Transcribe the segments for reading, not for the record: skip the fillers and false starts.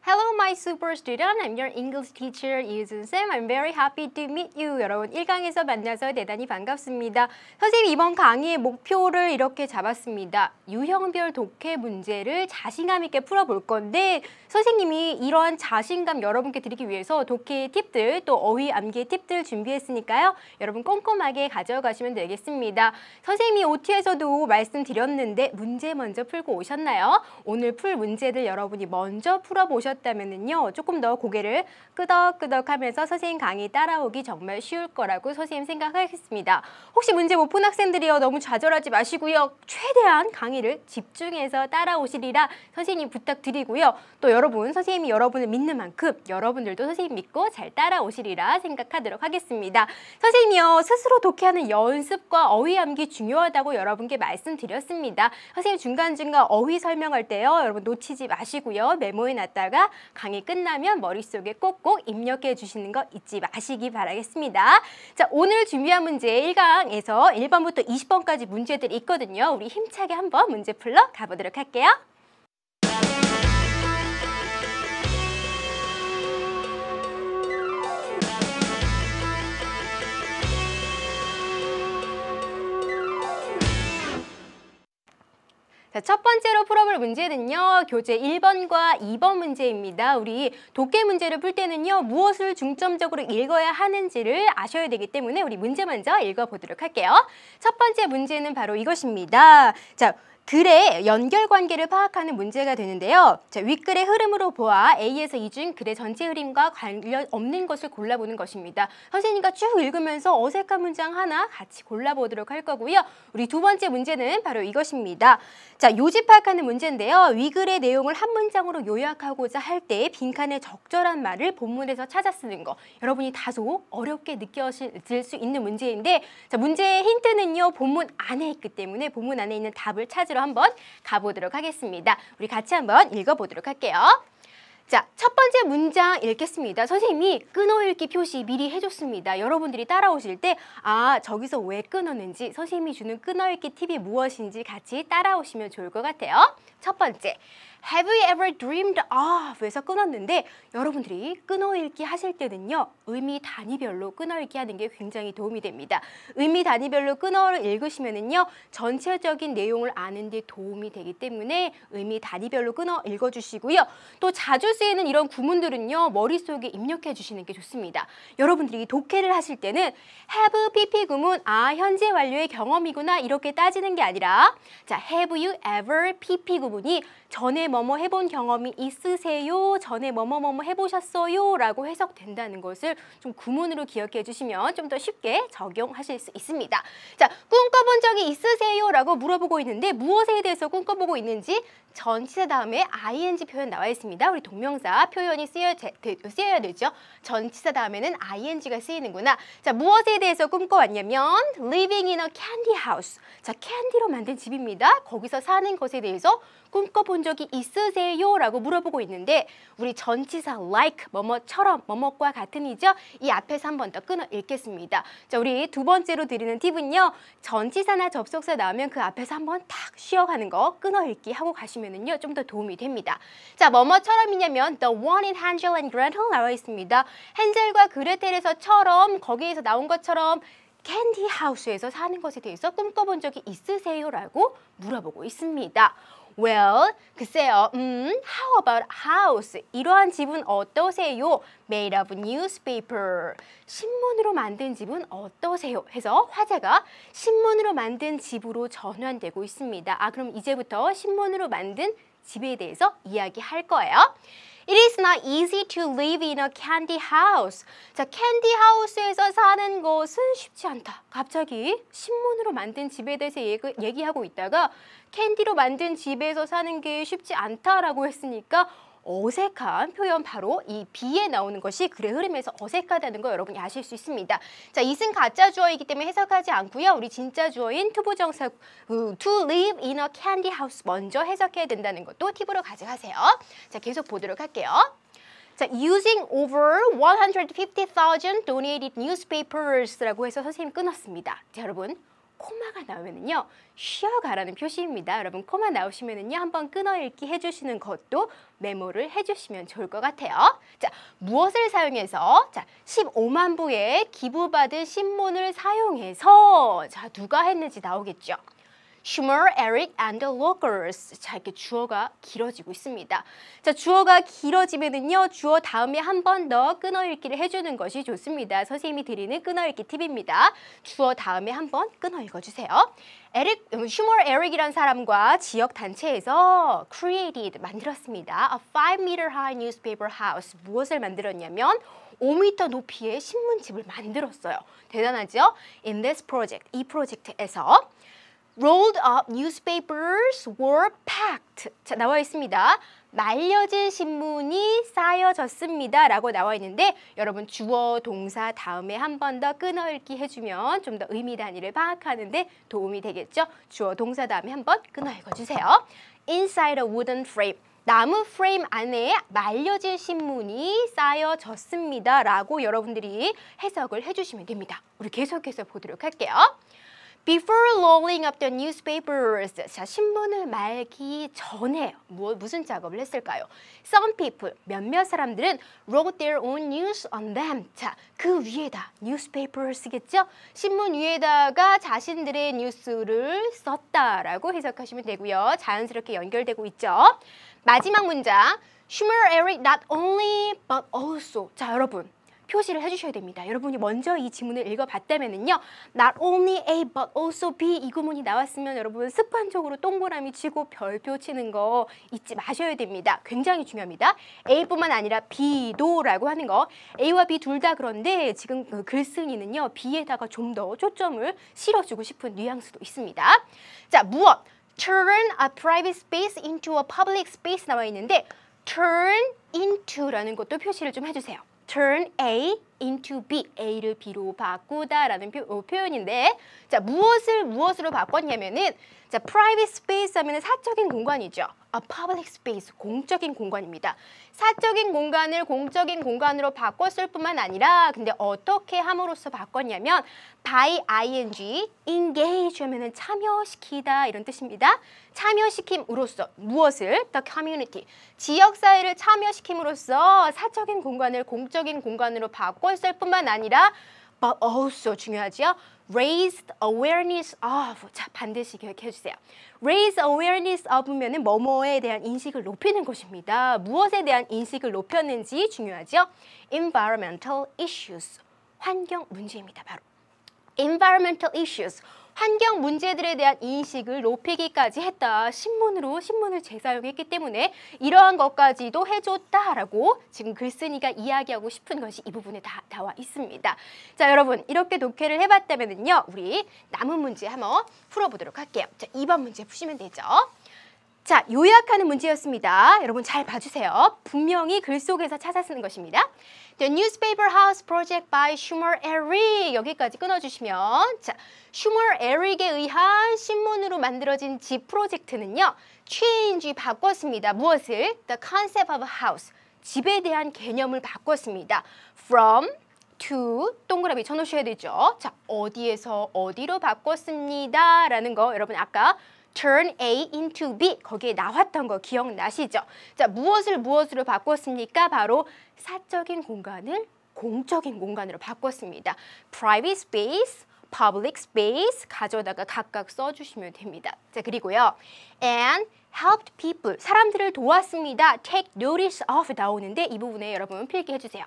Hello, my super student. I'm your English teacher, Yuzun Sam. I'm very happy to meet you. 여러분, 1강에서 만나서 대단히 반갑습니다. 선생님, 이번 강의의 목표를 이렇게 잡았습니다. 유형별 독해 문제를 자신감 있게 풀어볼 건데 선생님이 이러한 자신감 여러분께 드리기 위해서 독해 팁들, 또 어휘 암기 팁들 준비했으니까요. 여러분 꼼꼼하게 가져가시면 되겠습니다. 선생님이 OT에서도 말씀드렸는데 문제 먼저 풀고 오셨나요? 오늘 풀 문제들 여러분이 먼저 풀어보셨다면요. 조금 더 고개를 끄덕끄덕 하면서 선생님 강의 따라오기 정말 쉬울 거라고 선생님 생각하겠습니다. 혹시 문제 못 푼 학생들이요. 너무 좌절하지 마시고요. 최대한 강의를 집중해서 따라오시리라 선생님 부탁드리고요. 또 여러분, 선생님이 여러분을 믿는 만큼 여러분들도 선생님 믿고 잘 따라오시리라 생각하도록 하겠습니다. 선생님이요. 스스로 독해하는 연습과 어휘 암기 중요하다고 여러분께 말씀드렸습니다. 선생님 중간중간 어휘 설명할 때요. 여러분 놓치지 마시고요. 메모해 놨다가 강의 끝나면 머릿속에 꼭꼭 입력해 주시는 거 잊지 마시기 바라겠습니다. 자, 오늘 준비한 문제 1강에서 1번부터 20번까지 문제들이 있거든요. 우리 힘차게 한번 문제 풀러 가보도록 할게요. 자, 첫 번째로 풀어볼 문제는요. 교재 1번과 2번 문제입니다. 우리 독해 문제를 풀 때는요. 무엇을 중점적으로 읽어야 하는지를 아셔야 되기 때문에 우리 문제 먼저 읽어보도록 할게요. 첫 번째 문제는 바로 이것입니다. 자, 글의 연결관계를 파악하는 문제가 되는데요. 자, 윗글의 흐름으로 보아 A에서 E 중 글의 전체 흐름과 관련 없는 것을 골라보는 것입니다. 선생님과 쭉 읽으면서 어색한 문장 하나 같이 골라보도록 할 거고요. 우리 두 번째 문제는 바로 이것입니다. 자, 요지 파악하는 문제인데요. 위글의 내용을 한 문장으로 요약하고자 할 때 빈칸에 적절한 말을 본문에서 찾아 쓰는 거. 여러분이 다소 어렵게 느껴질 수 있는 문제인데 자, 문제의 힌트는요. 본문 안에 있기 때문에 본문 안에 있는 답을 찾으러 한번 가보도록 하겠습니다. 우리 같이 한번 읽어보도록 할게요. 자, 첫 번째 문장 읽겠습니다. 선생님이 끊어읽기 표시 미리 해줬습니다. 여러분들이 따라오실 때 저기서 왜 끊었는지 선생님이 주는 끊어읽기 팁이 무엇인지 같이 따라오시면 좋을 것 같아요. 첫 번째, Have you ever dreamed of? 에서 끊었는데 여러분들이 끊어읽기 하실 때는요. 의미 단위별로 끊어읽기 하는 게 굉장히 도움이 됩니다. 의미 단위별로 끊어를 읽으시면은요. 전체적인 내용을 아는 데 도움이 되기 때문에 의미 단위별로 끊어 읽어주시고요. 또 자주 쓰이는 이런 구문들은요. 머릿속에 입력해 주시는 게 좋습니다. 여러분들이 독해를 하실 때는 have PP 구문 현재 완료의 경험이구나 이렇게 따지는 게 아니라 자, have you ever PP 구문이 전에 뭐뭐 해본 경험이 있으세요? 전에 뭐뭐 해보셨어요? 라고 해석된다는 것을 좀 구문으로 기억해 주시면 좀 더 쉽게 적용하실 수 있습니다. 자, 꿈꿔본 적이 있으세요? 라고 물어보고 있는데 무엇에 대해서 꿈꿔보고 있는지 전치사 다음에 ing 표현 나와 있습니다. 우리 동명사 표현이 쓰여야 되죠. 전치사 다음에는 ing가 쓰이는구나. 자, 무엇에 대해서 꿈꿔왔냐면 living in a candy house. 자, 캔디로 만든 집입니다. 거기서 사는 것에 대해서 꿈꿔본 적이 있으세요? 라고 물어보고 있는데 우리 전치사 like, 뭐뭐처럼, 뭐뭐과 같은이죠? 이 앞에서 한 번 더 끊어 읽겠습니다. 자, 우리 두 번째로 드리는 팁은요. 전치사나 접속사 나오면 그 앞에서 한 번 탁 쉬어가는 거 끊어 읽기 하고 가시면은요. 좀 더 도움이 됩니다. 자, 뭐뭐처럼이냐면 The one in Hansel and Gretel 나와 있습니다. 헨젤과 그레텔에서처럼 거기에서 나온 것처럼 캔디 하우스에서 사는 것에 대해서 꿈꿔본 적이 있으세요? 라고 물어보고 있습니다. Well, 글쎄요. How about house? 이러한 집은 어떠세요? Made of newspaper. 신문으로 만든 집은 어떠세요? 해서 화제가 신문으로 만든 집으로 전환되고 있습니다. 그럼 이제부터 신문으로 만든 집에 대해서 이야기할 거예요. It is not easy to live in a candy house. 자, 캔디 하우스에서 사는 것은 쉽지 않다. 갑자기 신문으로 만든 집에 대해서 얘기하고 있다가 캔디로 만든 집에서 사는 게 쉽지 않다라고 했으니까 어색한 표현 바로 이 B에 나오는 것이 글의 흐름에서 어색하다는 거 여러분이 아실 수 있습니다. 자, 이은 가짜 주어이기 때문에 해석하지 않고요. 우리 진짜 주어인 투부정사 to live in a candy house 먼저 해석해야 된다는 것도 팁으로 가져가세요. 자, 계속 보도록 할게요. 자, using over 150,000 donated newspapers라고 해서 선생님 끊었습니다. 자, 여러분 코마가 나오면은요, 쉬어가라는 표시입니다. 여러분 코마 나오시면은요, 한번 끊어읽기 해주시는 것도 메모를 해주시면 좋을 것 같아요. 자, 무엇을 사용해서? 자, 15만 부의 기부받은 신문을 사용해서 자, 누가 했는지 나오겠죠. Schumer, Eric, and the Lockers. 자, 이렇게 주어가 길어지고 있습니다. 자, 주어가 길어지면은요, 주어 다음에 한 번 더 끊어읽기를 해주는 것이 좋습니다. 선생님이 드리는 끊어읽기 팁입니다. 주어 다음에 한 번 끊어 읽어주세요. Schumer, Eric이란 사람과 지역 단체에서 created, 만들었습니다. A 5-meter high newspaper house. 무엇을 만들었냐면 5m 높이의 신문집을 만들었어요. 대단하죠? In this project, 이 프로젝트에서 rolled up newspapers were packed. 자, 나와 있습니다. 말려진 신문이 쌓여졌습니다. 라고 나와 있는데 여러분 주어, 동사 다음에 한 번 더 끊어읽기 해주면 좀 더 의미 단위를 파악하는 데 도움이 되겠죠. 주어, 동사 다음에 한 번 끊어 읽어주세요. Inside a wooden frame. 나무 프레임 안에 말려진 신문이 쌓여졌습니다. 라고 여러분들이 해석을 해주시면 됩니다. 우리 계속해서 보도록 할게요. Before rolling up the newspapers. 자, 신문을 말기 전에 무슨 작업을 했을까요? Some people, 몇몇 사람들은 wrote their own news on them. 자, 그 위에다 newspapers겠죠? 신문 위에다가 자신들의 뉴스를 썼다라고 해석하시면 되고요. 자연스럽게 연결되고 있죠. 마지막 문장. Schumer, Eric, not only but also. 자, 여러분. 표시를 해주셔야 됩니다. 여러분이 먼저 이 지문을 읽어봤다면은요, not only A but also B 이 구문이 나왔으면 여러분 습관적으로 동그라미 치고 별표 치는 거 잊지 마셔야 됩니다. 굉장히 중요합니다. A뿐만 아니라 B도라고 하는 거, A와 B 둘 다 그런데 지금 그 글쓴이는요, B에다가 좀 더 초점을 실어주고 싶은 뉘앙스도 있습니다. 자, 무엇? Turn a private space into a public space 나와 있는데 turn into라는 것도 표시를 좀 해주세요. Turn A into B, A를 B로 바꾸다라는 표현인데, 자, 무엇으로 바꿨냐면은, 자, private space 하면은 사적인 공간이죠. A public space, 공적인 공간입니다. 사적인 공간을 공적인 공간으로 바꿨을 뿐만 아니라, 근데 어떻게 함으로써 바꿨냐면, by ing, engage 하면은 참여시키다 이런 뜻입니다. 참여시킴으로써 무엇을? The community, 지역사회를 참여시킴으로써 사적인 공간을 공적인 공간으로 바꿨을 뿐만 아니라 but also 중요하죠. Raised awareness of. 자, 반드시 기억해 주세요. Raise awareness of면은 뭐뭐에 대한 인식을 높이는 것입니다. 무엇에 대한 인식을 높였는지 중요하죠. Environmental issues. 환경 문제입니다. 바로. Environmental issues. 환경 문제들에 대한 인식을 높이기까지 했다. 신문을 재사용했기 때문에 이러한 것까지도 해줬다라고 지금 글쓴이가 이야기하고 싶은 것이 이 부분에 다 나와 있습니다. 자, 여러분 이렇게 독해를 해봤다면요, 우리 남은 문제 한번 풀어보도록 할게요. 자, 2번 문제 푸시면 되죠. 자, 요약하는 문제였습니다. 여러분 잘 봐주세요. 분명히 글 속에서 찾아 쓰는 것입니다. The Newspaper House Project by Schumer, Eric. 여기까지 끊어주시면, 자, Schumer, Eric에 의한 신문으로 만들어진 집 프로젝트는요, change, 바꿨습니다. 무엇을? The concept of a house, 집에 대한 개념을 바꿨습니다. From, to, 동그라미 쳐놓으셔야 되죠. 자, 어디에서 어디로 바꿨습니다. 라는 거 여러분 아까 turn A into B, 거기에 나왔던 거 기억나시죠? 자, 무엇으로 바꿨습니까? 바로 사적인 공간을 공적인 공간으로 바꿨습니다. Private space, public space 가져다가 각각 써주시면 됩니다. 자, 그리고요. And helped people, 사람들을 도왔습니다. Take notice of 나오는데 이 부분에 여러분 필기해 주세요.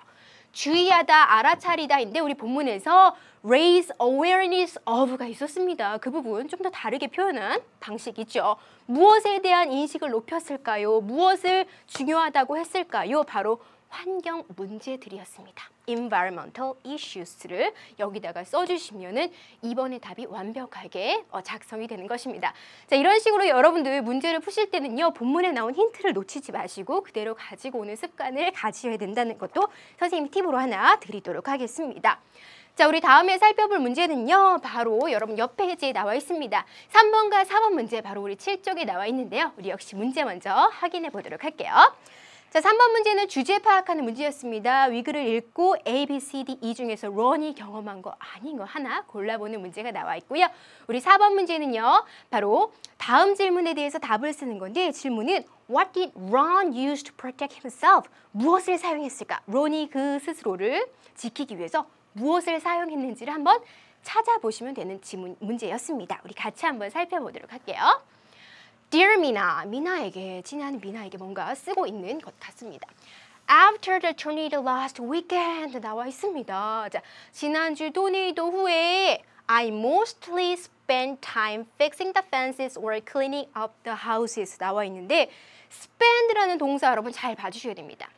주의하다, 알아차리다인데 우리 본문에서 raise awareness of가 있었습니다. 그 부분 좀 더 다르게 표현한 방식이죠. 무엇에 대한 인식을 높였을까요? 무엇을 중요하다고 했을까요? 바로 환경 문제들이었습니다. environmental issues를 여기다가 써주시면은 이번의 답이 완벽하게 작성이 되는 것입니다. 자, 이런 식으로 여러분들 문제를 푸실 때는요, 본문에 나온 힌트를 놓치지 마시고 그대로 가지고 오는 습관을 가지셔야 된다는 것도 선생님 팁으로 하나 드리도록 하겠습니다. 자, 우리 다음에 살펴볼 문제는요, 바로 여러분 옆 페이지에 나와 있습니다. 3번과 4번 문제 바로 우리 7쪽에 나와 있는데요. 우리 역시 문제 먼저 확인해 보도록 할게요. 자, 3번 문제는 주제 파악하는 문제였습니다. 위글을 읽고 A, B, C, D, E 중에서 런이 경험한 거 아닌 거 하나 골라보는 문제가 나와 있고요. 우리 4번 문제는요. 바로 다음 질문에 대해서 답을 쓰는 건데 질문은 What did Ron use to protect himself? 무엇을 사용했을까? 론이 그 스스로를 지키기 위해서 무엇을 사용했는지를 한번 찾아보시면 되는 지문 문제였습니다. 우리 같이 한번 살펴보도록 할게요. Dear Mina, 미나에게, 친애하는 미나에게 뭔가 쓰고 있는 것 같습니다. After the tornado last weekend 나와 있습니다. 자, 지난주 토네이도 후에 I mostly spent time fixing the fences or cleaning up the houses 나와 있는데 spend라는 동사 여러분 잘 봐주셔야 됩니다.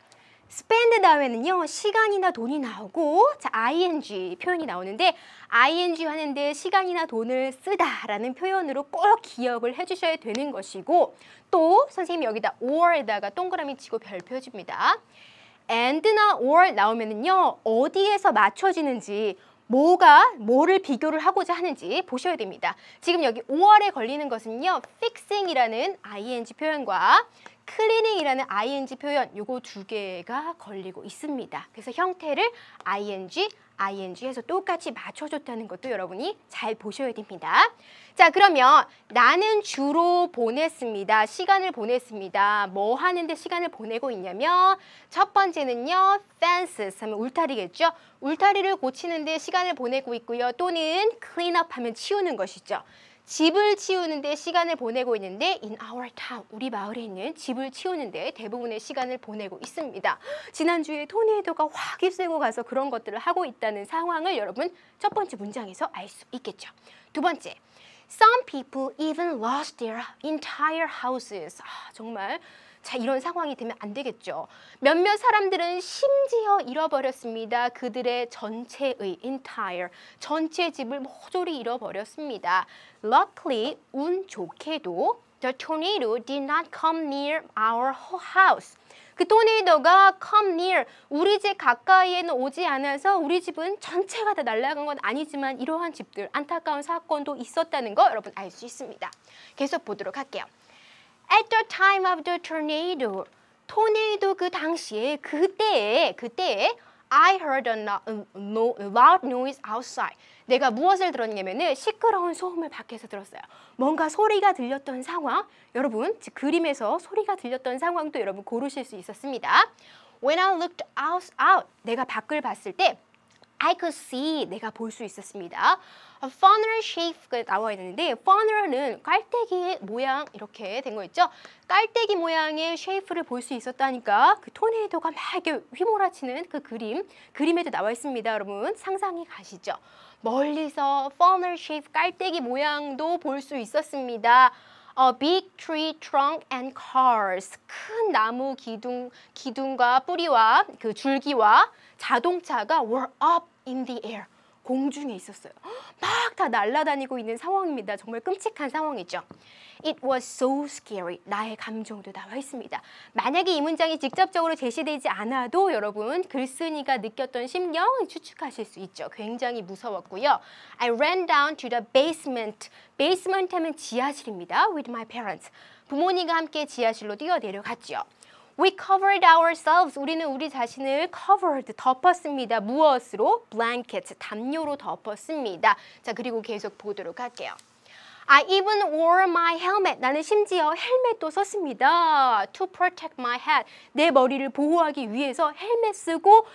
spend 다음에는요 시간이나 돈이 나오고 자 ing 표현이 나오는데 ing 하는데 시간이나 돈을 쓰다라는 표현으로 꼭 기억을 해주셔야 되는 것이고 또 선생님이 여기다 or에다가 동그라미 치고 별표 줍니다. and나 or 나오면은요 어디에서 맞춰지는지 뭐를 비교를 하고자 하는지 보셔야 됩니다. 지금 여기 5월에 걸리는 것은요. fixing이라는 ing 표현과 cleaning이라는 ing 표현 요거 두 개가 걸리고 있습니다. 그래서 형태를 ing 해서 똑같이 맞춰줬다는 것도 여러분이 잘 보셔야 됩니다. 자, 그러면 나는 주로 보냈습니다. 시간을 보냈습니다. 뭐 하는데 시간을 보내고 있냐면 첫 번째는요. fences 하면 울타리겠죠. 울타리를 고치는데 시간을 보내고 있고요. 또는 clean up 하면 치우는 것이죠. 집을 치우는데 시간을 보내고 있는데 in our town, 우리 마을에 있는 집을 치우는데 대부분의 시간을 보내고 있습니다. 지난주에 토네이도가 확 휩쓸고 가서 그런 것들을 하고 있다는 상황을 여러분 첫 번째 문장에서 알 수 있겠죠. 두 번째, some people even lost their entire houses. 정말 자, 이런 상황이 되면 안 되겠죠. 몇몇 사람들은 심지어 잃어버렸습니다. 그들의 전체의 entire, 전체 집을 모조리 잃어버렸습니다. Luckily, 운 좋게도 the tornado did not come near our house. 그 토네이도가 come near, 우리 집 가까이에는 오지 않아서 우리 집은 전체가 다 날아간 건 아니지만 이러한 집들, 안타까운 사건도 있었다는 거 여러분 알 수 있습니다. 계속 보도록 할게요. At the time of the tornado, 토네이도 그 당시에 그때에 I heard a loud noise outside. 내가 무엇을 들었냐면은 시끄러운 소음을 밖에서 들었어요. 뭔가 소리가 들렸던 상황, 여러분 그림에서 소리가 들렸던 상황도 여러분 고르실 수 있었습니다. When I looked out, 내가 밖을 봤을 때 I could see, 내가 볼 수 있었습니다. A funnel shape가 나와 있는데 funnel은 깔때기의 모양 이렇게 된 거 있죠? 깔때기 모양의 쉐이프를 볼 수 있었다니까 그 토네이도가 막 이렇게 휘몰아치는 그 그림에도 나와 있습니다. 여러분 상상이 가시죠? 멀리서 funnel shape 깔때기 모양도 볼 수 있었습니다. A big tree trunk and cars. 큰 나무 기둥과 뿌리와 그 줄기와 자동차가 were up in the air. 공중에 있었어요. 막 다 날아다니고 있는 상황입니다. 정말 끔찍한 상황이죠. It was so scary. 나의 감정도 나와 있습니다. 만약에 이 문장이 직접적으로 제시되지 않아도 여러분 글쓴이가 느꼈던 심경을 추측하실 수 있죠. 굉장히 무서웠고요. I ran down to the basement. basement 하면 지하실입니다. With my parents. 부모님과 함께 지하실로 뛰어내려갔죠. We covered ourselves. 우리는 우리 자신을 covered, 덮었습니다. 무엇으로? blanket, 담요로 덮었습니다. 자, 그리고 계속 보도록 할게요. I even wore my helmet. 나는 심지어 헬멧도 썼습니다. To protect my head. 내 머리를 보호하기 위해서 헬멧 쓰고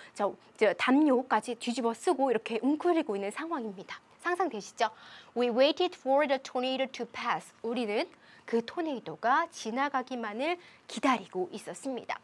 담요까지 뒤집어 쓰고 이렇게 웅크리고 있는 상황입니다. 상상되시죠? We waited for the tornado to pass. 우리는 그 토네이도가 지나가기만을 기다리고 있었습니다.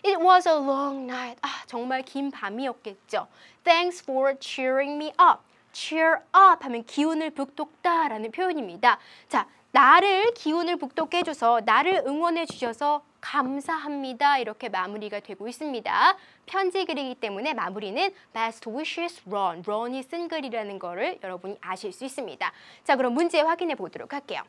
It was a long night. 정말 긴 밤이었겠죠. Thanks for cheering me up. cheer up 하면 기운을 북돋다라는 표현입니다. 자, 나를 기운을 북돋게 해줘서 나를 응원해 주셔서 감사합니다. 이렇게 마무리가 되고 있습니다. 편지 글이기 때문에 마무리는 best wishes Ron. 런이 쓴 글이라는 거를 여러분이 아실 수 있습니다. 자, 그럼 문제 확인해 보도록 할게요.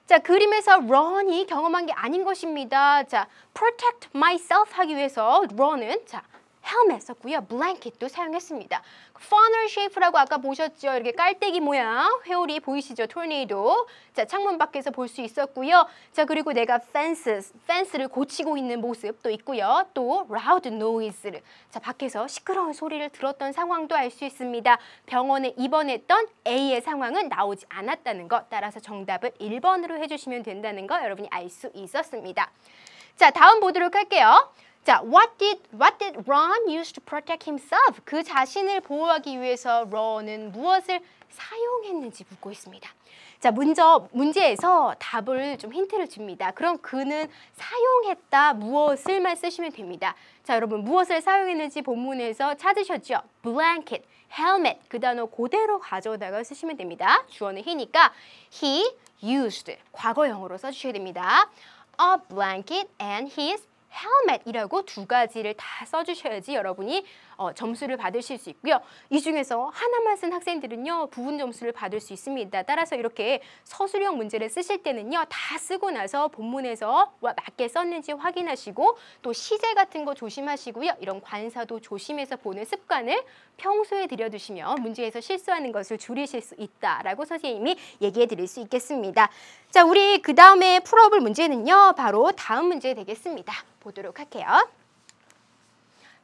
자, 그림에서 런이 경험한 게 아닌 것입니다. 자, protect myself 하기 위해서 런은 자, helmet 썼고요. blanket도 사용했습니다. funnel shape라고 아까 보셨죠? 이렇게 깔때기 모양 회오리 보이시죠? tornado. 자, 창문 밖에서 볼 수 있었고요. 자, 그리고 내가 fence를 고치고 있는 모습도 있고요. 또 loud noise를 자, 밖에서 시끄러운 소리를 들었던 상황도 알 수 있습니다. 병원에 입원했던 A의 상황은 나오지 않았다는 것. 따라서 정답을 1번으로 해주시면 된다는 거 여러분이 알 수 있었습니다. 자, 다음 보도록 할게요. 자, what did Ron use to protect himself? 그 자신을 보호하기 위해서 런은 무엇을 사용했는지 묻고 있습니다. 자, 문제에서 답을 좀 힌트를 줍니다. 그럼 그는 사용했다 무엇을만 쓰시면 됩니다. 자, 여러분 무엇을 사용했는지 본문에서 찾으셨죠? blanket, helmet 그 단어 그대로 가져다가 쓰시면 됩니다. 주어는 he니까 he used 과거형으로 써주셔야 됩니다. a blanket and his helmet이라고 두 가지를 다 써주셔야지 여러분이 점수를 받으실 수 있고요. 이 중에서 하나만 쓴 학생들은요. 부분 점수를 받을 수 있습니다. 따라서 이렇게 서술형 문제를 쓰실 때는요. 다 쓰고 나서 본문에서 맞게 썼는지 확인하시고 또 시제 같은 거 조심하시고요. 이런 관사도 조심해서 보는 습관을 평소에 들여두시면 문제에서 실수하는 것을 줄이실 수 있다라고 선생님이 얘기해 드릴 수 있겠습니다. 자, 우리 그 다음에 풀어볼 문제는요. 바로 다음 문제 되겠습니다. 보도록 할게요.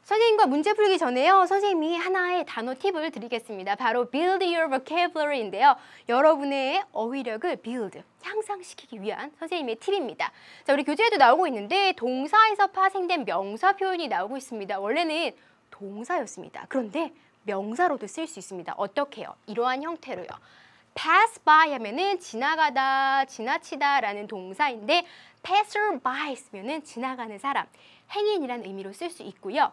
선생님과 문제 풀기 전에요. 선생님이 하나의 단어 팁을 드리겠습니다. 바로 build your vocabulary인데요. 여러분의 어휘력을 build, 향상시키기 위한 선생님의 팁입니다. 자, 우리 교재에도 나오고 있는데 동사에서 파생된 명사 표현이 나오고 있습니다. 원래는 동사였습니다. 그런데 명사로도 쓸 수 있습니다. 어떻게 해요? 이러한 형태로요. pass by 하면은 지나가다, 지나치다 라는 동사인데 passer by 쓰면은 지나가는 사람, 행인이라는 의미로 쓸 수 있고요.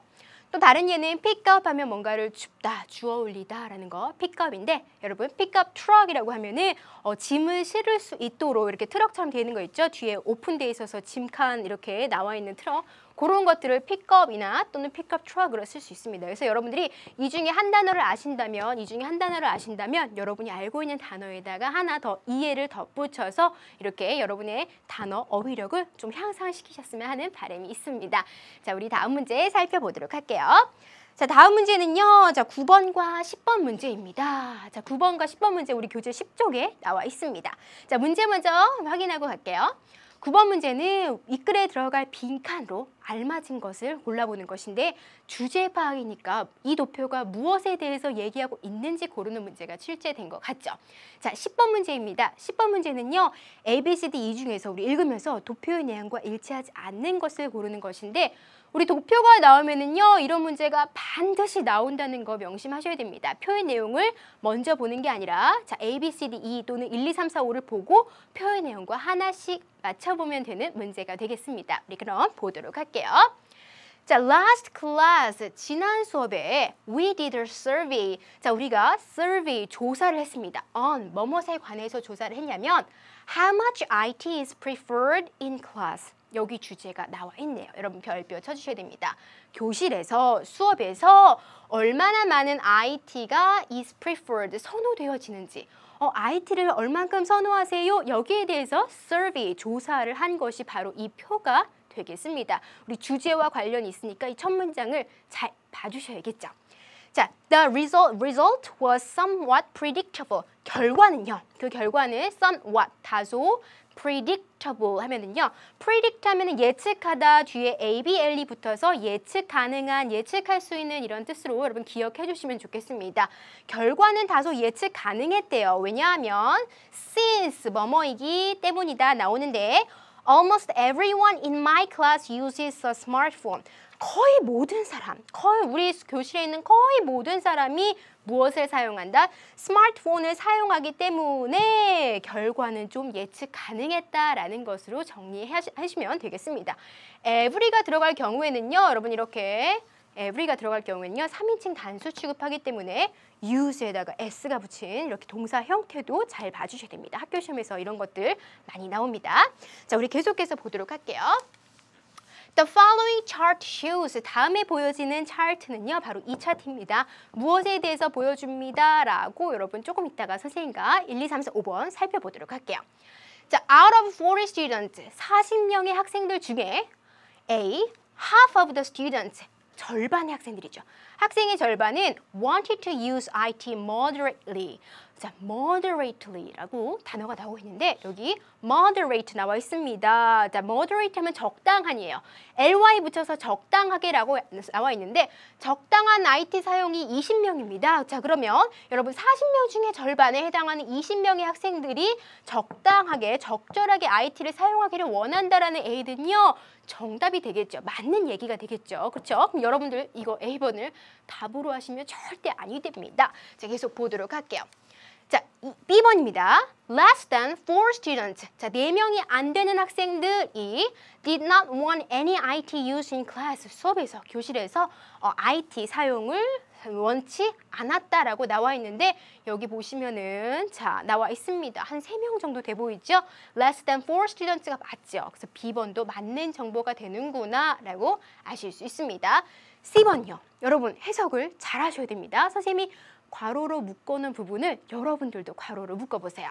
또 다른 예는 pick up 하면 뭔가를 줍다, 주워 올리다 라는 거 pick up인데 여러분 pick up truck이라고 하면은 짐을 실을 수 있도록 이렇게 트럭처럼 되어 있는 거 있죠? 뒤에 오픈되어 있어서 짐칸 이렇게 나와 있는 트럭 그런 것들을 픽업이나 또는 픽업 트럭으로 쓸 수 있습니다. 그래서 여러분들이 이 중에 한 단어를 아신다면 여러분이 알고 있는 단어에다가 하나 더 이해를 덧붙여서 이렇게 여러분의 단어 어휘력을 좀 향상시키셨으면 하는 바람이 있습니다. 자, 우리 다음 문제 살펴보도록 할게요. 자, 다음 문제는요. 자, 9번과 10번 문제입니다. 자, 9번과 10번 문제 우리 교재 10쪽에 나와 있습니다. 자, 문제 먼저 확인하고 갈게요. 9번 문제는 이 글에 들어갈 빈칸으로 알맞은 것을 골라보는 것인데 주제 파악이니까 이 도표가 무엇에 대해서 얘기하고 있는지 고르는 문제가 출제된 것 같죠? 자, 10번 문제입니다. 10번 문제는요. A, B, C, D 이 중에서 우리 읽으면서 도표의 내용과 일치하지 않는 것을 고르는 것인데 우리 도표가 나오면은요. 이런 문제가 반드시 나온다는 거 명심하셔야 됩니다. 표의 내용을 먼저 보는 게 아니라 자, A, B, C, D, E 또는 1, 2, 3, 4, 5를 보고 표의 내용과 하나씩 맞춰보면 되는 문제가 되겠습니다. 우리 그럼 보도록 할게요. 자, last class, 지난 수업에 we did a survey. 자, 우리가 survey, 조사를 했습니다. on, 뭐뭇에 관해서 조사를 했냐면 how much IT is preferred in class. 여기 주제가 나와 있네요. 여러분 별표 쳐주셔야 됩니다. 교실에서, 수업에서 얼마나 많은 IT가 is preferred, 선호되어지는지 IT를 얼만큼 선호하세요? 여기에 대해서 survey, 조사를 한 것이 바로 이 표가 되겠습니다. 우리 주제와 관련이 있으니까 이 첫 문장을 잘 봐주셔야겠죠. 자, the result was somewhat predictable. 결과는요. 그 결과는 somewhat, 다소 predictable 하면은요. predict 하면은 예측하다 뒤에 ABL이 붙어서 예측 가능한, 예측할 수 있는 이런 뜻으로 여러분 기억해 주시면 좋겠습니다. 결과는 다소 예측 가능했대요. 왜냐하면 since 뭐뭐이기 때문이다 나오는데 almost everyone in my class uses a smartphone. 거의 모든 사람, 우리 교실에 있는 거의 모든 사람이 무엇을 사용한다? 스마트폰을 사용하기 때문에 결과는 좀 예측 가능했다라는 것으로 정리하시면 되겠습니다. every가 들어갈 경우에는요, 여러분 이렇게 every가 들어갈 경우에는요, 3인칭 단수 취급하기 때문에 use에다가 s가 붙인 이렇게 동사 형태도 잘 봐주셔야 됩니다. 학교 시험에서 이런 것들 많이 나옵니다. 자, 우리 계속해서 보도록 할게요. The following chart shows. 다음에 보여지는 차트는요. 바로 이 차트입니다. 무엇에 대해서 보여줍니다. 라고 여러분 조금 이따가 선생님과 1, 2, 3, 4, 5번 살펴보도록 할게요. 자, out of 40 students, 40명의 학생들 중에 A, half of the students, 절반의 학생들이죠. 학생의 절반은 wanted to use IT moderately. 자, moderately라고 단어가 나오고 있는데 여기 moderate 나와 있습니다. 자, moderate 하면 적당한이에요. ly 붙여서 적당하게라고 나와 있는데 적당한 IT 사용이 20명입니다. 자, 그러면 여러분 40명 중에 절반에 해당하는 20명의 학생들이 적당하게 적절하게 IT를 사용하기를 원한다라는 A는요. 정답이 되겠죠. 맞는 얘기가 되겠죠. 그렇죠? 그럼 여러분들 이거 A번을 답으로 하시면 절대 아니 됩니다. 자, 계속 보도록 할게요. 자, B번입니다. Less than 4 students. 자, 4명이 안 되는 학생들이 did not want any IT use in class. 수업에서, 교실에서 IT 사용을 원치 않았다라고 나와 있는데 여기 보시면은 자, 나와 있습니다. 한 3명 정도 돼 보이죠? Less than 4 students가 맞죠? 그래서 B번도 맞는 정보가 되는구나 라고 아실 수 있습니다. C번요. 여러분 해석을 잘 하셔야 됩니다. 선생님이 괄호로 묶어놓은 부분을 여러분들도 괄호로 묶어보세요.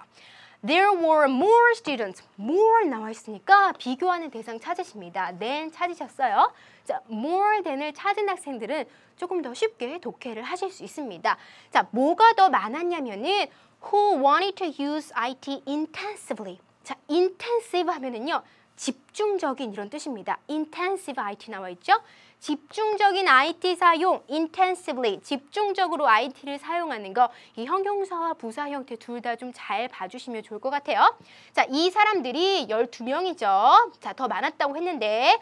There were more students. more 나와 있으니까 비교하는 대상 찾으십니다. than 찾으셨어요. 자, more than을 찾은 학생들은 조금 더 쉽게 독해를 하실 수 있습니다. 자, 뭐가 더 많았냐면은 who wanted to use IT intensively. 자, intensive 하면은요. 집중적인 이런 뜻입니다. intensive IT 나와 있죠? 집중적인 IT 사용, intensively, 집중적으로 IT를 사용하는 거, 이 형용사와 부사 형태 둘 다 좀 잘 봐주시면 좋을 것 같아요. 자, 이 사람들이 12명이죠. 자, 더 많았다고 했는데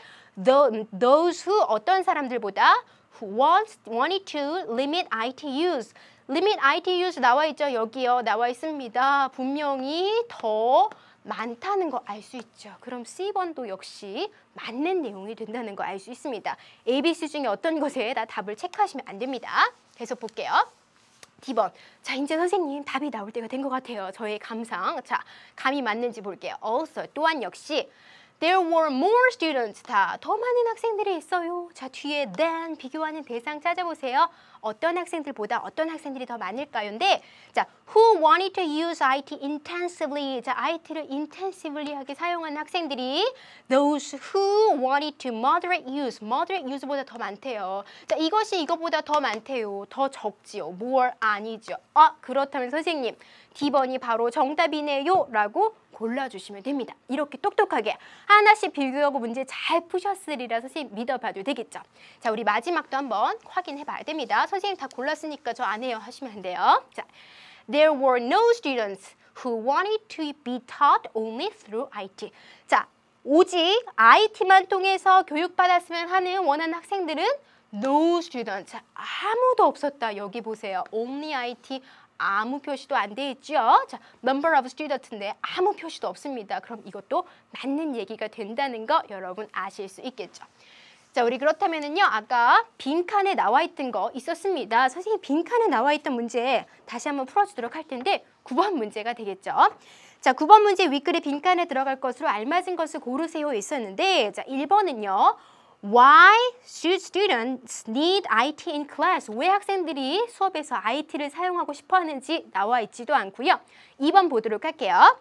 those who 어떤 사람들보다 who wanted to limit IT use. limit IT use 나와 있죠? 여기요. 나와 있습니다. 분명히 더 많다는 거 알 수 있죠. 그럼 C번도 역시 맞는 내용이 된다는 거 알 수 있습니다. A, B, C 중에 어떤 것에 다 답을 체크하시면 안 됩니다. 계속 볼게요. D번. 자, 이제 선생님 답이 나올 때가 된 것 같아요. 저의 감상. 자, 감이 맞는지 볼게요. Also, 또한 역시 There were more students. 더 많은 학생들이 있어요. 자, 뒤에 than 비교하는 대상 찾아보세요. 어떤 학생들보다 어떤 학생들이 더 많을까요?인데, 자, who wanted to use IT intensively. 자, IT를 intensively하게 사용하는 학생들이 those who wanted to moderate use. moderate use보다 더 많대요. 자, 이것이 이것보다 더 많대요. 더 적지요. more 아니죠. 그렇다면 선생님, D번이 바로 정답이네요. 라고 골라주시면 됩니다. 이렇게 똑똑하게 하나씩 비교하고 문제 잘 푸셨으리라 선생님 믿어봐도 되겠죠. 자, 우리 마지막도 한번 확인해 봐야 됩니다. 선생님 다 골랐으니까 저 안 해요 하시면 안 돼요. 자, There were no students who wanted to be taught only through IT. 자, 오직 IT만 통해서 교육받았으면 하는 원하는 학생들은 no students. 자, 아무도 없었다. 여기 보세요. only IT 아무 표시도 안 돼 있죠. 자, number of student인데 아무 표시도 없습니다. 그럼 이것도 맞는 얘기가 된다는 거 여러분 아실 수 있겠죠. 자, 우리 그렇다면은요. 아까 빈칸에 나와 있던 거 있었습니다. 선생님 빈칸에 나와 있던 문제 다시 한번 풀어주도록 할 텐데 9번 문제가 되겠죠. 자, 9번 문제 윗글에 빈칸에 들어갈 것으로 알맞은 것을 고르세요 있었는데 자, 1번은요. Why should students need IT in class? 왜 학생들이 수업에서 IT를 사용하고 싶어 하는지 나와 있지도 않고요. 2번 보도록 할게요.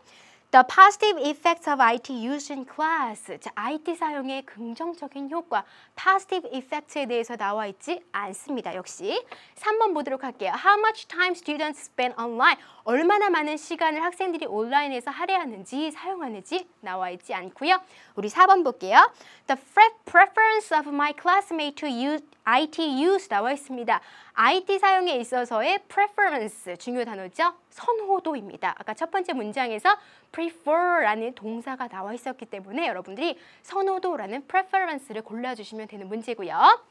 The positive effects of IT use in class. 자, IT 사용의 긍정적인 효과, positive effects에 대해서 나와 있지 않습니다. 역시 3번 보도록 할게요. How much time students spend online? 얼마나 많은 시간을 학생들이 온라인에서 할애하는지, 사용하는지 나와 있지 않고요. 우리 4번 볼게요. The preference of my classmate to use IT use 나와 있습니다. IT 사용에 있어서의 preference, 중요 단어죠. 선호도입니다. 아까 첫 번째 문장에서 prefer라는 동사가 나와 있었기 때문에 여러분들이 선호도라는 preference를 골라주시면 되는 문제고요.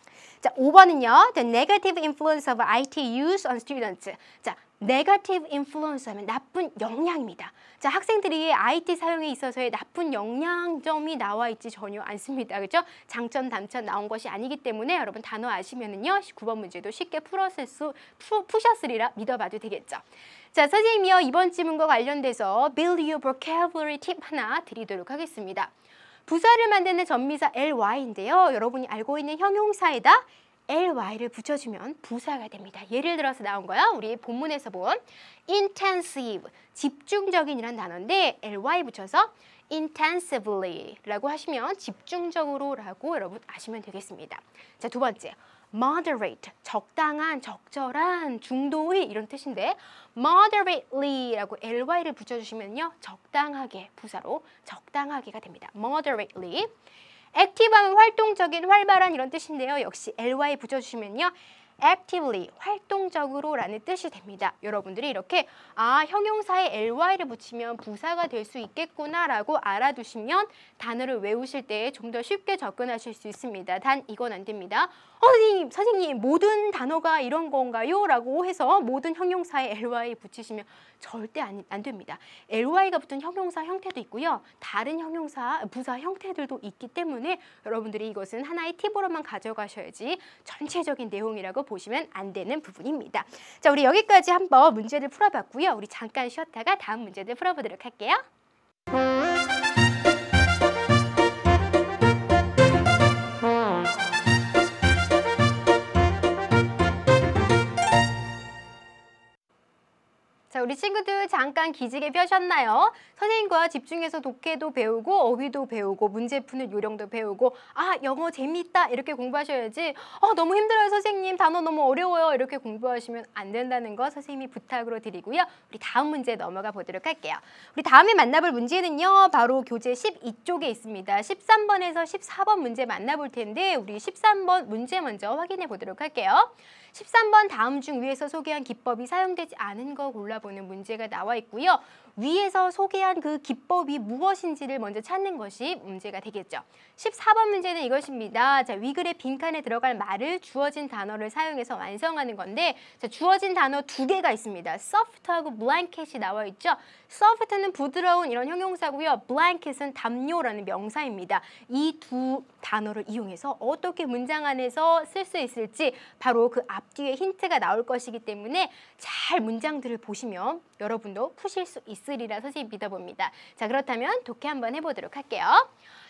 자, 5번은요. The negative influence of IT use on students. 자, negative influence 하면 나쁜 영향입니다. 자, 학생들이 IT 사용에 있어서의 나쁜 영향점이 나와 있지 전혀 않습니다. 그렇죠? 장점, 단점 나온 것이 아니기 때문에 여러분 단어 아시면은요. 9번 문제도 쉽게 푸셨으리라 믿어봐도 되겠죠. 자, 선생님이요. 이번 지문과 관련돼서 build your vocabulary 팁 하나 드리도록 하겠습니다. 부사를 만드는 전미사 ly인데요. 여러분이 알고 있는 형용사에다 ly를 붙여주면 부사가 됩니다. 예를 들어서 나온 거야. 우리 본문에서 본 intensive, 집중적인이란 단어인데 ly 붙여서 intensively 라고 하시면 집중적으로 라고 여러분 아시면 되겠습니다. 자, 두 번째. moderate, 적당한, 적절한, 중도의 이런 뜻인데 moderately 라고 ly를 붙여주시면요. 적당하게, 부사로 적당하게가 됩니다. moderately. active하면 활동적인, 활발한 이런 뜻인데요. 역시 ly 붙여주시면요. actively, 활동적으로 라는 뜻이 됩니다. 여러분들이 이렇게 형용사에 ly를 붙이면 부사가 될 수 있겠구나 라고 알아두시면 단어를 외우실 때 좀 더 쉽게 접근하실 수 있습니다. 단 이건 안 됩니다. 선생님 모든 단어가 이런 건가요? 라고 해서 모든 형용사에 ly 붙이시면 절대 안 됩니다. ly가 붙은 형용사 형태도 있고요. 다른 형용사, 부사 형태들도 있기 때문에 여러분들이 이것은 하나의 팁으로만 가져가셔야지 전체적인 내용이라고 보시면 안 되는 부분입니다. 자, 우리 여기까지 한번 문제를 풀어봤고요. 우리 잠깐 쉬었다가 다음 문제들 풀어보도록 할게요. 자, 우리 친구들 잠깐 기지개 펴셨나요? 선생님과 집중해서 독해도 배우고 어휘도 배우고 문제 푸는 요령도 배우고 영어 재미있다 이렇게 공부하셔야지 너무 힘들어요 선생님 단어 너무 어려워요 이렇게 공부하시면 안 된다는 거 선생님이 부탁으로 드리고요. 우리 다음 문제 넘어가 보도록 할게요. 우리 다음에 만나볼 문제는요. 바로 교재 12쪽에 있습니다. 13번에서 14번 문제 만나볼 텐데 우리 13번 문제 먼저 확인해 보도록 할게요. 13번 다음 중 위에서 소개한 기법이 사용되지 않은 거 골라보는 문제가 나와 있고요. 위에서 소개한 그 기법이 무엇인지를 먼저 찾는 것이 문제가 되겠죠. 14번 문제는 이것입니다. 자, 위글의 빈칸에 들어갈 말을 주어진 단어를 사용해서 완성하는 건데 자, 주어진 단어 두 개가 있습니다. soft하고 blanket이 나와 있죠. soft는 부드러운 이런 형용사고요. blanket은 담요라는 명사입니다. 이 두 단어를 이용해서 어떻게 문장 안에서 쓸 수 있을지 바로 그 앞뒤에 힌트가 나올 것이기 때문에 잘 문장들을 보시면 여러분도 푸실 수 있으리라 선생님 믿어봅니다. 자, 그렇다면 독해 한번 해보도록 할게요.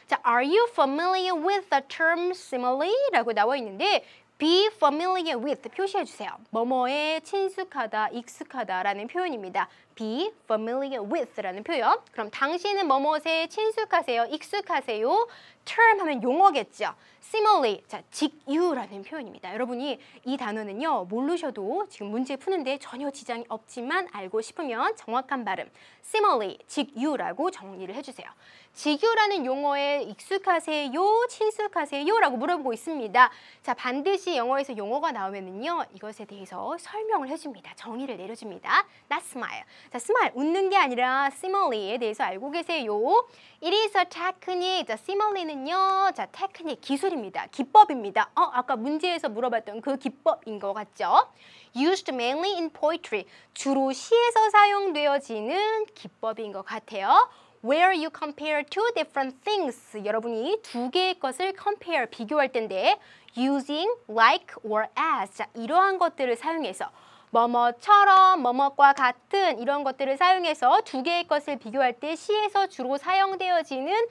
자, are you familiar with the term simile? 라고 나와 있는데 be familiar with 표시해 주세요. 뭐뭐에 친숙하다, 익숙하다라는 표현입니다. be familiar with 라는 표현. 그럼 당신은 뭐뭐에 친숙하세요, 익숙하세요. term 하면 용어겠죠. simile, 자, 직유라는 표현입니다. 여러분이 이 단어는요. 모르셔도 지금 문제 푸는데 전혀 지장이 없지만 알고 싶으면 정확한 발음 simile, 직유라고 정리를 해주세요. 직유라는 용어에 익숙하세요, 친숙하세요 라고 물어보고 있습니다. 자, 반드시 영어에서 용어가 나오면은요. 이것에 대해서 설명을 해줍니다. 정의를 내려줍니다. Not smile. 자, smile, 웃는 게 아니라 simile에 대해서 알고 계세요. It is a technique. 자, simile는요. 자, technique, 기술입니다. 기법입니다. 아까 문제에서 물어봤던 그 기법인 것 같죠? Used mainly in poetry. 주로 시에서 사용되어지는 기법인 것 같아요. Where you compare two different things. 여러분이 두 개의 것을 compare, 비교할 텐데 using, like, or as. 자, 이러한 것들을 사용해서 뭐뭐처럼, 뭐뭐과 같은 이런 것들을 사용해서 두 개의 것을 비교할 때 시에서 주로 사용되어지는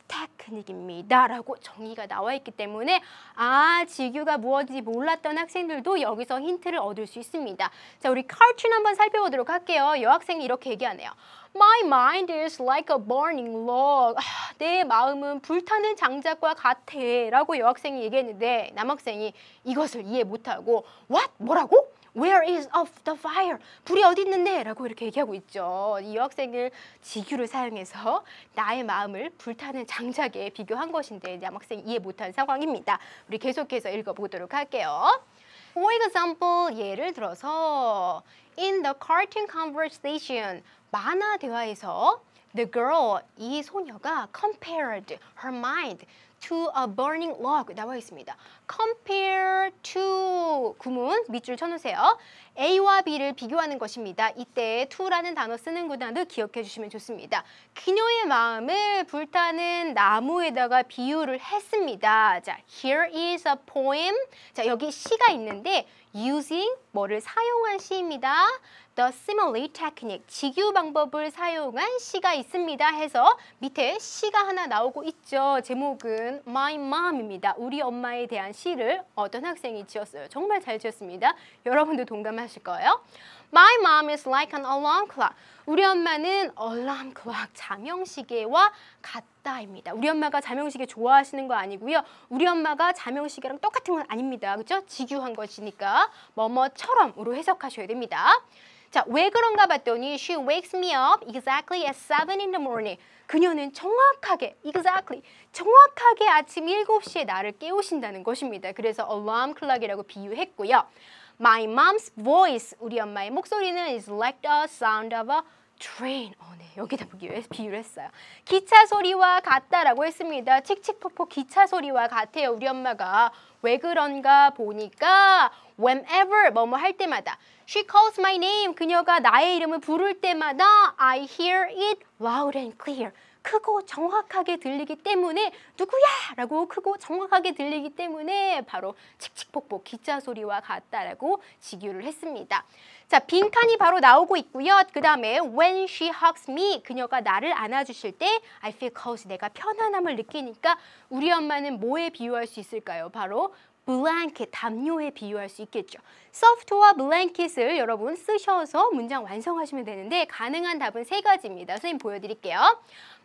테크닉입니다. 라고 정의가 나와 있기 때문에 직유가 무엇인지 몰랐던 학생들도 여기서 힌트를 얻을 수 있습니다. 자, 우리 카툰 한번 살펴보도록 할게요. 여학생이 이렇게 얘기하네요. My mind is like a burning log. 내 마음은 불타는 장작과 같아. 라고 여학생이 얘기했는데 남학생이 이것을 이해 못하고 What? 뭐라고? Where is of the fire? 불이 어디 있는데? 라고 이렇게 얘기하고 있죠. 이 여학생을 직유를 사용해서 나의 마음을 불타는 장작에 비교한 것인데 남학생이 이해 못한 상황입니다. 우리 계속해서 읽어보도록 할게요. For example, 예를 들어서 In the cartoon conversation, 만화 대화에서 The girl, 이 소녀가 compared her mind to a burning log 나와 있습니다. compare to 구문 밑줄 쳐놓으세요. A와 B를 비교하는 것입니다. 이때 to라는 단어 쓰는구나도 기억해 주시면 좋습니다. 그녀의 마음을 불타는 나무에다가 비유를 했습니다. 자, here is a poem. 자, 여기 시가 있는데 using 뭐를 사용한 시입니다. The simile technique, 직유 방법을 사용한 시가 있습니다 해서 밑에 시가 하나 나오고 있죠. 제목은 My Mom입니다. 우리 엄마에 대한 시를 어떤 학생이 지었어요. 정말 잘 지었습니다. 여러분도 동감하실 거예요. My mom is like an alarm clock. 우리 엄마는 alarm clock, 자명시계와 같다입니다. 우리 엄마가 자명시계 좋아하시는 거 아니고요. 우리 엄마가 자명시계랑 똑같은 건 아닙니다. 그렇죠? 직유한 것이니까 뭐뭐처럼으로 해석하셔야 됩니다. 자, 왜 그런가 봤더니 she wakes me up exactly at 7 in the morning. 그녀는 정확하게, exactly, 정확하게 아침 7시에 나를 깨우신다는 것입니다. 그래서 alarm clock이라고 비유했고요. My mom's voice, 우리 엄마의 목소리는 is like the sound of a train. 네, 여기다 비유를 했어요. 기차 소리와 같다라고 했습니다. 칙칙폭폭 기차 소리와 같아요. 우리 엄마가 왜 그런가 보니까 whenever 뭐뭐 할 때마다 she calls my name, 그녀가 나의 이름을 부를 때마다 I hear it loud and clear. 크고 정확하게 들리기 때문에 누구야? 라고 크고 정확하게 들리기 때문에 바로 칙칙폭폭 기차 소리와 같다라고 직유를 했습니다. 자, 빈칸이 바로 나오고 있고요. 그 다음에 when she hugs me, 그녀가 나를 안아주실 때 I feel cozy, 내가 편안함을 느끼니까 우리 엄마는 뭐에 비유할 수 있을까요? 바로 blanket, 담요에 비유할 수 있겠죠. soft와 blanket을 여러분 쓰셔서 문장 완성하시면 되는데 가능한 답은 3가지입니다. 선생님 보여드릴게요.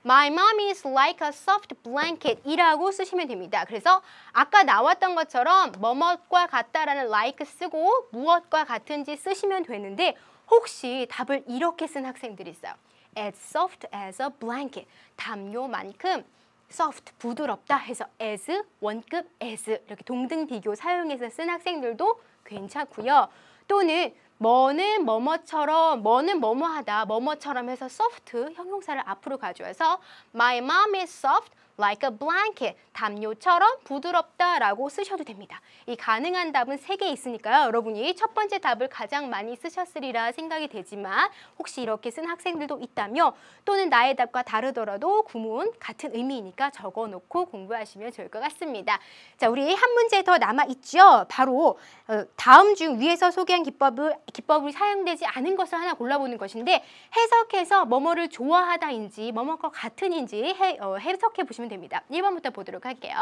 My mom is like a soft blanket 이라고 쓰시면 됩니다. 그래서 아까 나왔던 것처럼 뭐뭇과 같다라는 like 쓰고 무엇과 같은지 쓰시면 되는데 혹시 답을 이렇게 쓴 학생들이 있어요. As soft as a blanket, 담요만큼 soft, 부드럽다 해서 as, 원급 as 이렇게 동등 비교 사용해서 쓴 학생들도 괜찮고요. 또는 뭐는 뭐뭐처럼, 뭐는 뭐뭐하다, 뭐뭐처럼 해서 soft 형용사를 앞으로 가져와서 My mom is soft like a blanket, 담요처럼 부드럽다라고 쓰셔도 됩니다. 이 가능한 답은 3개 있으니까요. 여러분이 첫 번째 답을 가장 많이 쓰셨으리라 생각이 되지만 혹시 이렇게 쓴 학생들도 있다며 또는 나의 답과 다르더라도 구문 같은 의미이니까 적어놓고 공부하시면 좋을 것 같습니다. 자, 우리 한 문제 더 남아있죠? 바로 다음 중 위에서 소개한 기법이 사용되지 않은 것을 하나 골라보는 것인데 해석해서 뭐뭐를 좋아하다인지 뭐뭐과 같은인지 해석해 보시면 됩니다. 1번부터 보도록 할게요.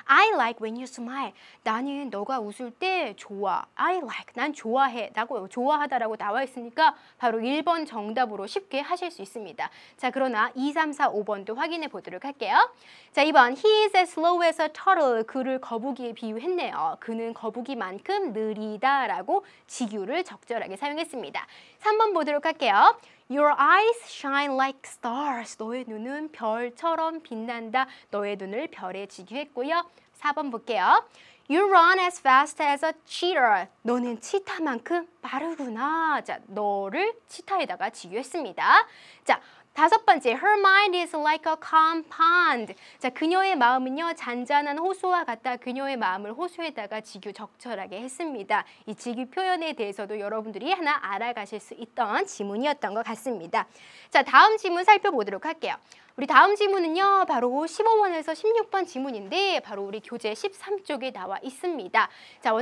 I like when you smile. 나는 너가 웃을 때 좋아. I like, 난 좋아해. 라고 좋아하다라고 나와 있으니까 바로 1번 정답으로 쉽게 하실 수 있습니다. 자, 그러나 2, 3, 4, 5번도 확인해 보도록 할게요. 자, 2번 He is as slow as a turtle. 그를 거북이에 비유했네요. 그는 거북이만큼 느리다라고 직유를 적절하게 사용했습니다. 3번 보도록 할게요. Your eyes shine like stars. 너의 눈은 별처럼 빛난다. 너의 눈을 별에 직유했고요. 4번 볼게요. You run as fast as a cheetah. 너는 치타만큼 빠르구나. 자, 너를 치타에다가 직유했습니다. 자, 5번째, her mind is like a calm pond. 자, 그녀의 마음은요, 잔잔한 호수와 같다. 그녀의 마음을 호수에다가 직유 적절하게 했습니다. 이 직유 표현에 대해서도 여러분들이 하나 알아가실 수 있던 지문이었던 것 같습니다. 자, 다음 지문 살펴보도록 할게요. 우리 다음 지문은요, 바로 15번에서 16번 지문인데 바로 우리 교재 13쪽에 나와 있습니다. 자,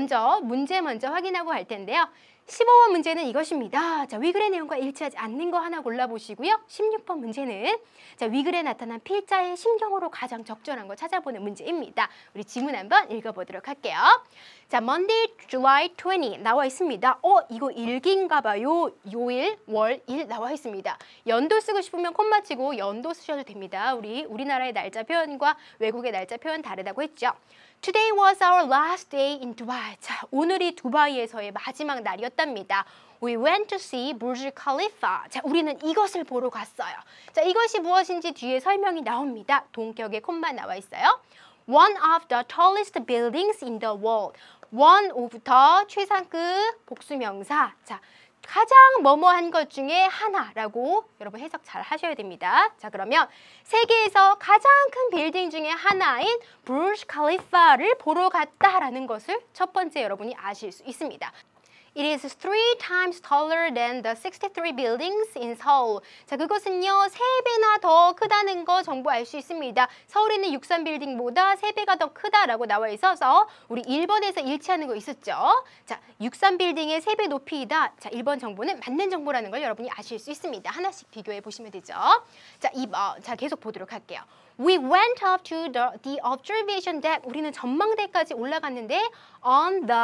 문제 먼저 확인하고 갈 텐데요. 15번 문제는 이것입니다. 자, 위글의 내용과 일치하지 않는 거 하나 골라보시고요. 16번 문제는 자, 위글에 나타난 필자의 심경으로 가장 적절한 거 찾아보는 문제입니다. 우리 지문 한번 읽어보도록 할게요. 자, Monday, July 20 나와 있습니다. 이거 일기인가 봐요. 요일, 월, 일 나와 있습니다. 연도 쓰고 싶으면 콤마 치고 연도 쓰셔도 됩니다. 우리나라의 날짜 표현과 외국의 날짜 표현 다르다고 했죠. Today was our last day in Dubai. 자, 오늘이 두바이에서의 마지막 날이었답니다. We went to see Burj Khalifa. 자, 우리는 이것을 보러 갔어요. 자, 이것이 무엇인지 뒤에 설명이 나옵니다. 동격에 콤마 나와 있어요. One of the tallest buildings in the world. One of부터 최상급 복수명사. 자, 가장 뭐뭐한 것 중에 하나라고 여러분 해석 잘 하셔야 됩니다. 자, 그러면 세계에서 가장 큰 빌딩 중에 하나인 부르즈 칼리파를 보러 갔다라는 것을 첫 번째 여러분이 아실 수 있습니다. It is 3 times taller than the 63 buildings in Seoul. 자, 그것은요, 3배나 더 크다는 거 정보 알 수 있습니다. 서울에 있는 63빌딩보다 3배가 더 크다라고 나와 있어서 우리 1번에서 일치하는 거 있었죠? 자, 63빌딩의 3배 높이이다. 자, 1번 정보는 맞는 정보라는 걸 여러분이 아실 수 있습니다. 하나씩 비교해 보시면 되죠. 자, 2번. 자, 계속 보도록 할게요. We went up to the observation deck. 우리는 전망대까지 올라갔는데 on the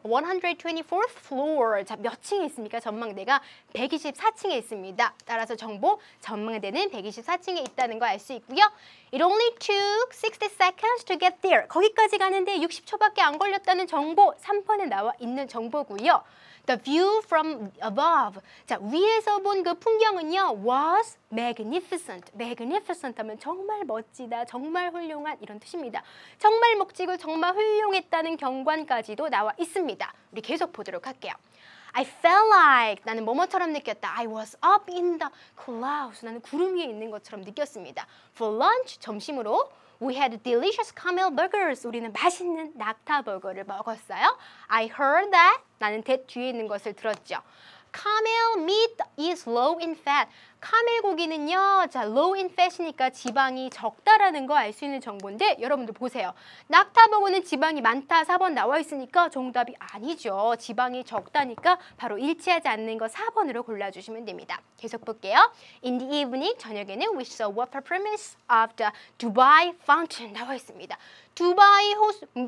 124th floor. 자, 몇 층에 있습니까? 전망대가 124층에 있습니다. 따라서 정보, 전망대는 124층에 있다는 거 알 수 있고요. It only took 60 seconds to get there. 거기까지 가는데 60초밖에 안 걸렸다는 정보, 3번에 나와 있는 정보고요. The view from above. 자, 위에서 본 그 풍경은요, was magnificent. magnificent 하면 정말 멋지다, 정말 훌륭한 이런 뜻입니다. 정말 멋지고 정말 훌륭했다는 경관까지도 나와 있습니다. 우리 계속 보도록 할게요. I felt like 나는 뭐뭐처럼 느꼈다. I was up in the clouds. 나는 구름 위에 있는 것처럼 느꼈습니다. For lunch, 점심으로 We had delicious camel burgers. 우리는 맛있는 낙타 버거를 먹었어요. I heard that. 나는 that 뒤에 있는 것을 들었죠. Camel meat is low in fat. 카멜 고기는요, 자, low in fat이니까 지방이 적다라는 거 알 수 있는 정보인데 여러분들 보세요. 낙타버거는 지방이 많다 4번 나와 있으니까 정답이 아니죠. 지방이 적다니까 바로 일치하지 않는 거 4번으로 골라주시면 됩니다. 계속 볼게요. In the evening, 저녁에는 we saw water premise of the Dubai Fountain 나와 있습니다. 두바이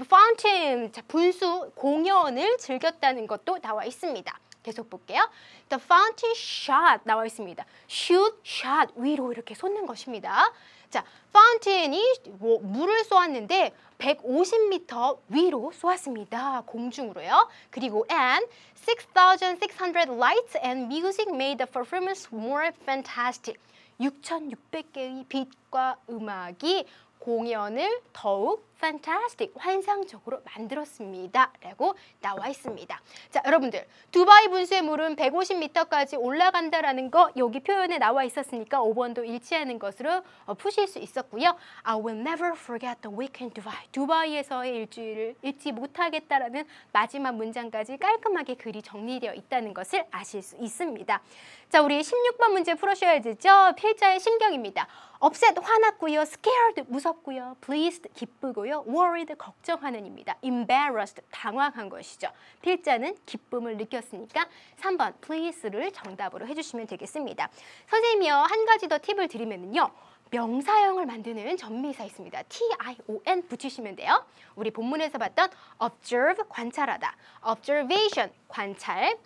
파운틴, 자, 분수 공연을 즐겼다는 것도 나와 있습니다. 계속 볼게요. The fountain shot 나와 있습니다. shoot, shot 위로 이렇게 솟는 것입니다. 자, 파운틴이 물을 쏘았는데 150m 위로 쏘았습니다. 공중으로요. 그리고 and 6,600 lights and music made the performance more fantastic. 6,600개의 빛과 음악이 공연을 더욱 fantastic, 환상적으로 만들었습니다. 라고 나와 있습니다. 자, 여러분들, 두바이 분수의 물은 150m까지 올라간다라는 거 여기 표현에 나와 있었으니까 5번도 일치하는 것으로 푸실 수 있었고요. I will never forget the weekend Dubai. 두바이에서의 일주일을 잊지 못하겠다라는 마지막 문장까지 깔끔하게 글이 정리되어 있다는 것을 아실 수 있습니다. 자, 우리 16번 문제 풀으셔야 되죠? 필자의 심경입니다. upset, 화났고요. scared, 무섭고요. pleased, 기쁘고요. worried, 걱정하는입니다. embarrassed, 당황한 것이죠. 필자는 기쁨을 느꼈으니까 3번 please를 정답으로 해주시면 되겠습니다. 선생님이요, 한 가지 더 팁을 드리면요. 명사형을 만드는 전미사 있습니다. T-I-O-N 붙이시면 돼요. 우리 본문에서 봤던 observe, 관찰하다. observation, 관찰.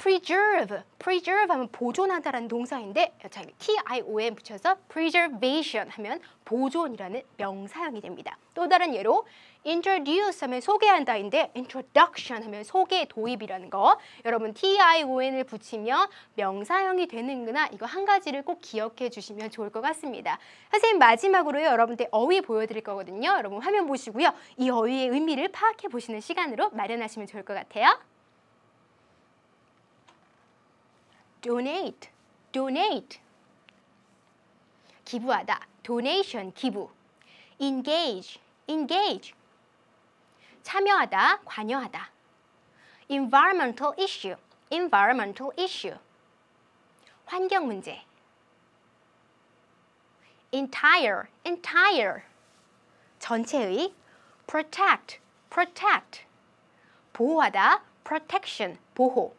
preserve, preserve 하면 보존하다라는 동사인데 자, T-I-O-N 붙여서 preservation 하면 보존이라는 명사형이 됩니다. 또 다른 예로 introduce 하면 소개한다인데 introduction 하면 소개 도입이라는 거. 여러분 T-I-O-N을 붙이면 명사형이 되는구나. 이거 한 가지를 꼭 기억해 주시면 좋을 것 같습니다. 선생님 마지막으로요. 여러분들 어휘 보여드릴 거거든요. 여러분 화면 보시고요. 이 어휘의 의미를 파악해 보시는 시간으로 마련하시면 좋을 것 같아요. donate, donate. 기부하다, donation, 기부. engage, engage. 참여하다, 관여하다. environmental issue, environmental issue. 환경 문제. entire, entire. 전체의. protect, protect. 보호하다, protection, 보호.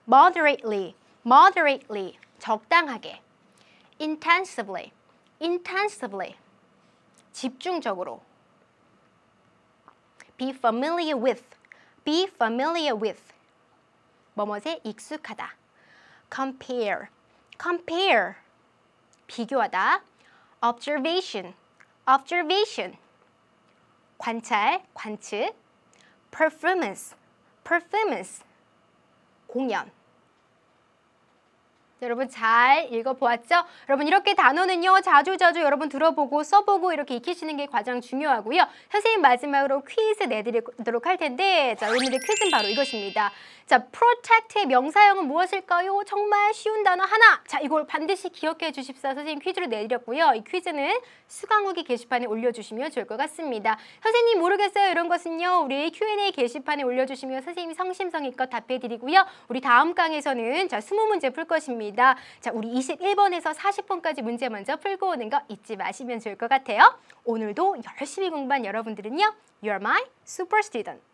moderately, moderately, 적당하게. intensively, intensively, 집중적으로. be familiar with, be familiar with, 뭐뭐에 익숙하다. compare, compare, 비교하다. observation, observation, 관찰, 관측. performance, performance, 공연. 여러분 잘 읽어보았죠? 여러분 이렇게 단어는요 자주자주 여러분 들어보고 써보고 이렇게 익히시는 게 가장 중요하고요. 선생님 마지막으로 퀴즈 내드리도록 할 텐데 자 오늘의 퀴즈는 바로 이것입니다. 자 protect의 명사형은 무엇일까요? 정말 쉬운 단어 하나. 자 이걸 반드시 기억해 주십사. 선생님 퀴즈로 내드렸고요. 이 퀴즈는 수강후기 게시판에 올려주시면 좋을 것 같습니다. 선생님 모르겠어요 이런 것은요 우리 Q&A 게시판에 올려주시면 선생님이 성심성의껏 답해드리고요. 우리 다음 강에서는 자 20문제 풀 것입니다. 자, 우리 21번에서 40번까지 문제 먼저 풀고 오는 거 잊지 마시면 좋을 것 같아요. 오늘도 열심히 공부한 여러분들은요. You're my super student.